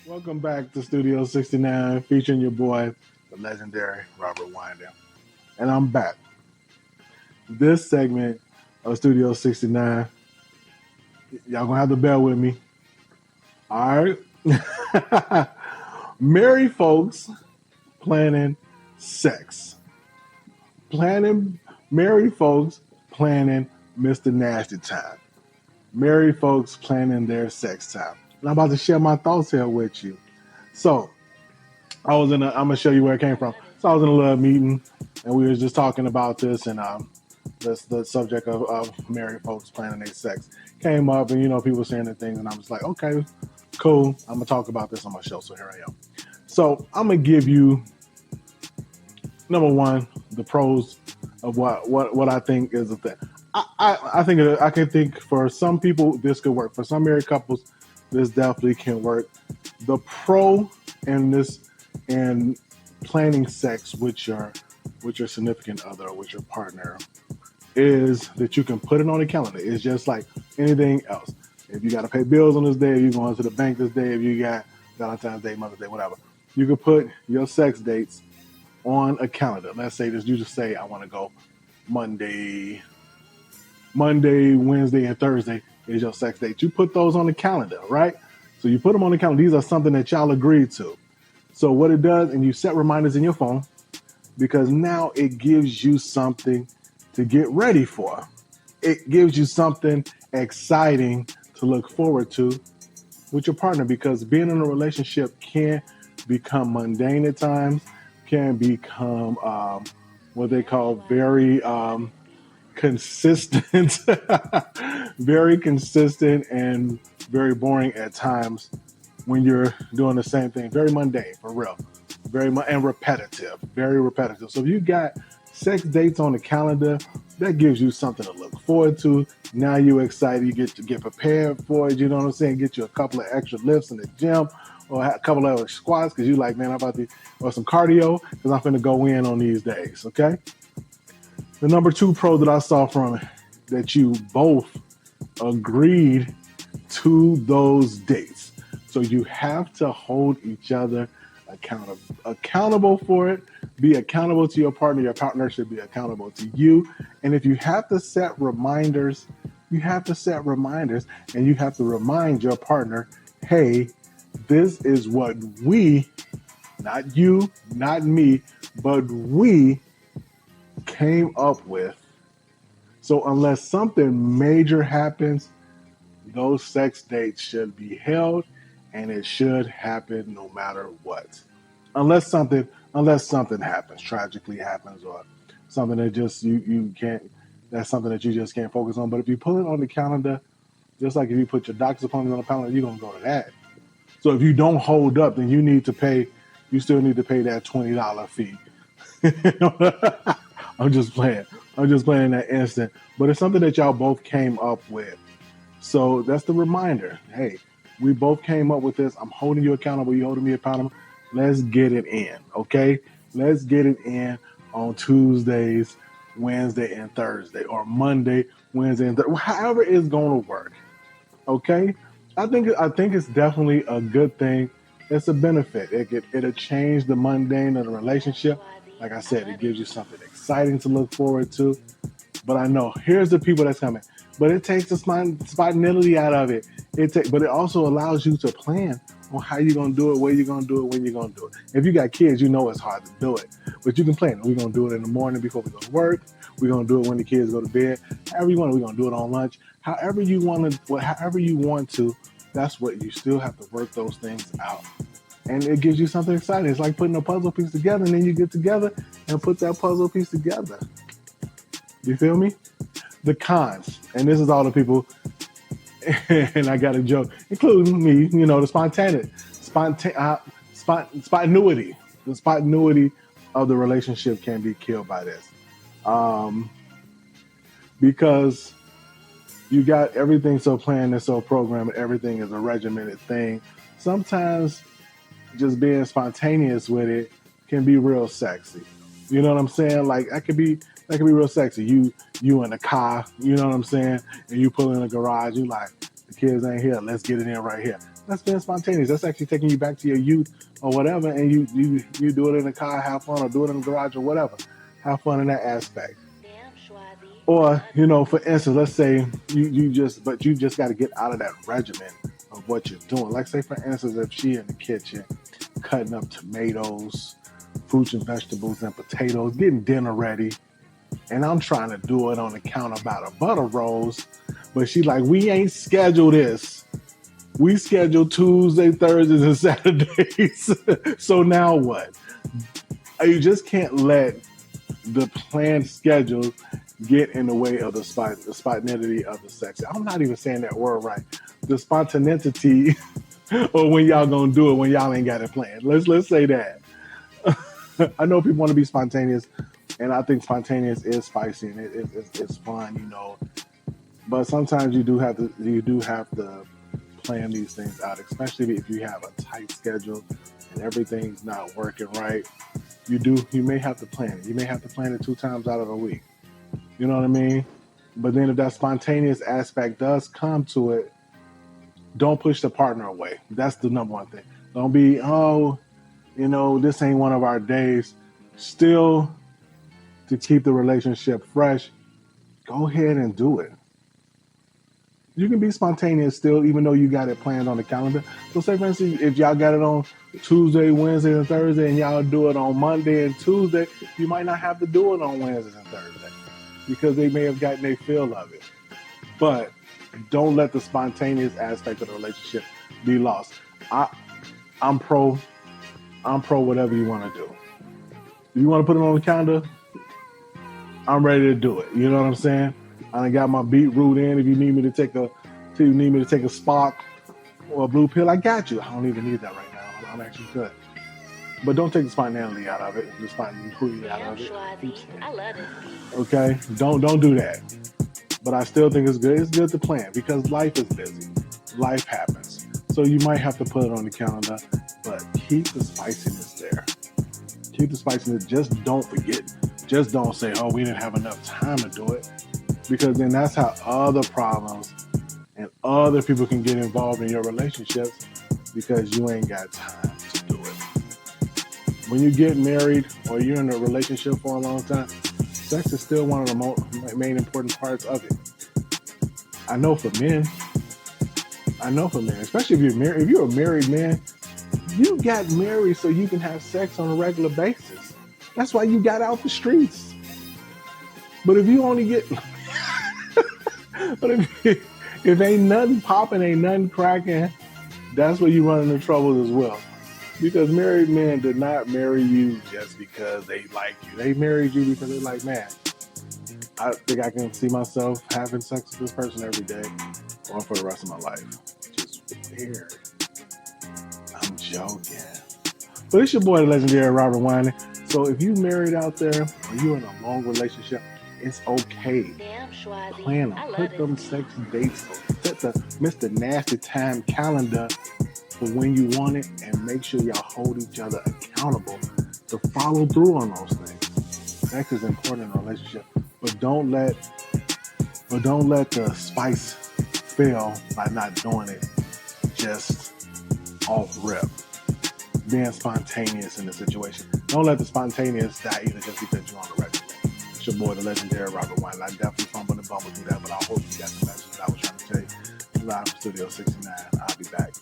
Welcome back to Studio 69, featuring your boy, the legendary Robert Windham. And I'm back. This segment of Studio 69, y'all gonna have to bear with me. All right. Married folks planning sex. Planning, married folks planning Mr. Nasty time. Married folks planning their sex time. And I'm about to share my thoughts here with you. So, I'm gonna show you where it came from. So I was in a little meeting, and we was just talking about this, and the subject of married folks planning their sex came up, and people saying the things, and I was like, okay, cool. I'm gonna talk about this on my show. So here I am. So I'm gonna give you number one the pros of what I think is the thing. I think I can think for some people this could work. For some married couples, this definitely can work. The pro in this and planning sex with your significant other or with your partner is that you can put it on the calendar. It's just like anything else. If you got to pay bills on this day, if you're going to the bank this day, if you got Valentine's Day, Mother's Day, whatever, you can put your sex dates on a calendar. Let's say this, you just say, I want to go Monday, Wednesday, and Thursday is your sex date. You put those on the calendar, right? So you put them on the calendar. These are something that y'all agreed to. So what it does, and you set reminders in your phone, because now it gives you something to get ready for. It gives you something exciting to look forward to with your partner, because being in a relationship can become mundane at times, can become what they call very consistent, very consistent and very boring at times when you're doing the same thing. Very mundane, for real. And repetitive, very repetitive. So if you got sex dates on the calendar, that gives you something to look forward to. Now you're excited. You get to get prepared for it. You know what I'm saying? Get you a couple of extra lifts in the gym or a couple of squats because you like, man, I'm about to, or some cardio because I'm going to go in on these days. Okay. The number two pro that I saw from it, that you both agreed to those dates. So you have to hold each other accountable for it. Be accountable to your partner. Your partner should be accountable to you. And if you have to set reminders, you have to set reminders, and you have to remind your partner, hey, this is what we, not you, not me, but we came up with. So unless something major happens, those sex dates should be held, and it should happen no matter what. Unless something happens, tragically happens, or something that just you can't, that's something that you just can't focus on. But if you put it on the calendar, just like if you put your doctor's appointment on the calendar, you're gonna go to that. So if you don't hold up, then you still need to pay that $20 fee. I'm just playing. I'm just playing in that instant. But it's something that y'all both came up with. So that's the reminder. Hey, we both came up with this. I'm holding you accountable. You holding me accountable. Let's get it in. Okay? Let's get it in on Tuesdays, Wednesday, and Thursday, or Monday, Wednesday, and Thursday. However it's going to work. Okay? I think it's definitely a good thing. It's a benefit. It'll change the mundane of the relationship. Like I said, it gives you something exciting to look forward to. But I know here's the people that's coming. But it takes the spontaneity out of it. But it also allows you to plan on how you're gonna do it, where you're gonna do it, when you're gonna do it. If you got kids, you know it's hard to do it. But you can plan. We're gonna do it in the morning before we go to work. We're gonna do it when the kids go to bed. However you want, we're gonna do it on lunch. However you want to, that's what you still have to work those things out. And it gives you something exciting. It's like putting a puzzle piece together, and then you get together and put that puzzle piece together. You feel me? The cons, and this is all the people, and I got a joke, including me, the spontaneity, the spontaneity of the relationship can be killed by this. Because you got everything so planned and so programmed, everything is a regimented thing. Sometimes just being spontaneous with it can be real sexy. You know what I'm saying? Like that could be real sexy. You in a car, you know what I'm saying? And you pull in a garage, you like, the kids ain't here, let's get it in right here. That's being spontaneous. That's actually taking you back to your youth or whatever, and you do it in the car, have fun, or do it in the garage or whatever. Have fun in that aspect. Or, for instance, let's say you just got to get out of that regimen of what you're doing. Like, say, for instance, if she in the kitchen cutting up tomatoes, fruits and vegetables and potatoes, getting dinner ready, and I'm trying to do it on the counter by the butter rolls, but she like, we ain't scheduled this. We schedule Tuesday, Thursdays, and Saturdays. So now what? You just can't let the planned schedule get in the way of the spontaneity of the sex. I'm not even saying that word right. The spontaneity, or when y'all gonna do it when y'all ain't got it planned. Let's say that. I know people want to be spontaneous, and I think spontaneous is spicy and it's fun, But sometimes you do have to plan these things out, especially if you have a tight schedule and everything's not working right. You may have to plan it. You may have to plan it 2 times out of a week. You know what I mean? But then if that spontaneous aspect does come to it, don't push the partner away. That's the number one thing. Don't be, this ain't one of our days. Still, to keep the relationship fresh, go ahead and do it. You can be spontaneous still, even though you got it planned on the calendar. So say, for instance, if y'all got it on Tuesday, Wednesday, and Thursday, and y'all do it on Monday and Tuesday, you might not have to do it on Wednesdays and Thursday because they may have gotten their feel of it. But don't let the spontaneous aspect of the relationship be lost. I'm pro whatever you want to do. If you want to put it on the calendar, I'm ready to do it. You know what I'm saying? I done got my beetroot in. If you need me to take a Spark or a blue pill, I got you. I don't even need that right now. I'm actually good. But don't take the spontaneity out of it. The spontaneity out of it. I love it. Okay? Don't do that. But I still think it's good. It's good to plan because life is busy. Life happens. So you might have to put it on the calendar, but keep the spiciness there. Keep the spiciness. Just don't forget. Just don't say, oh, we didn't have enough time to do it. Because then that's how other problems and other people can get involved in your relationships because you ain't got time to do it. When you get married or you're in a relationship for a long time, sex is still one of the main important parts of it. I know for men, especially if you're a married man, you got married so you can have sex on a regular basis. That's why you got out the streets. But if you only get... But if ain't nothing popping, ain't nothing cracking, that's where you run into trouble as well. Because married men did not marry you just because they like you. They married you because they're like, man, I think I can see myself having sex with this person every day or for the rest of my life. Just weird. I'm joking. But it's your boy, the legendary Robert Winey. So if you married out there or you're in a long relationship, it's okay. Plan them. Put them sexy dates. Set the Mr. Nasty Time calendar for when you want it, and make sure y'all hold each other accountable to follow through on those things. Sex is important in a relationship, but don't let the spice fail by not doing it just off rip. Being spontaneous in the situation. Don't let the spontaneous die either just because you're on the regimen. It's your boy, the legendary Robert Wine. I definitely fumbled and bumbled through that, but I hope you got the message I was trying to tell you. Live from Studio 69. I'll be back.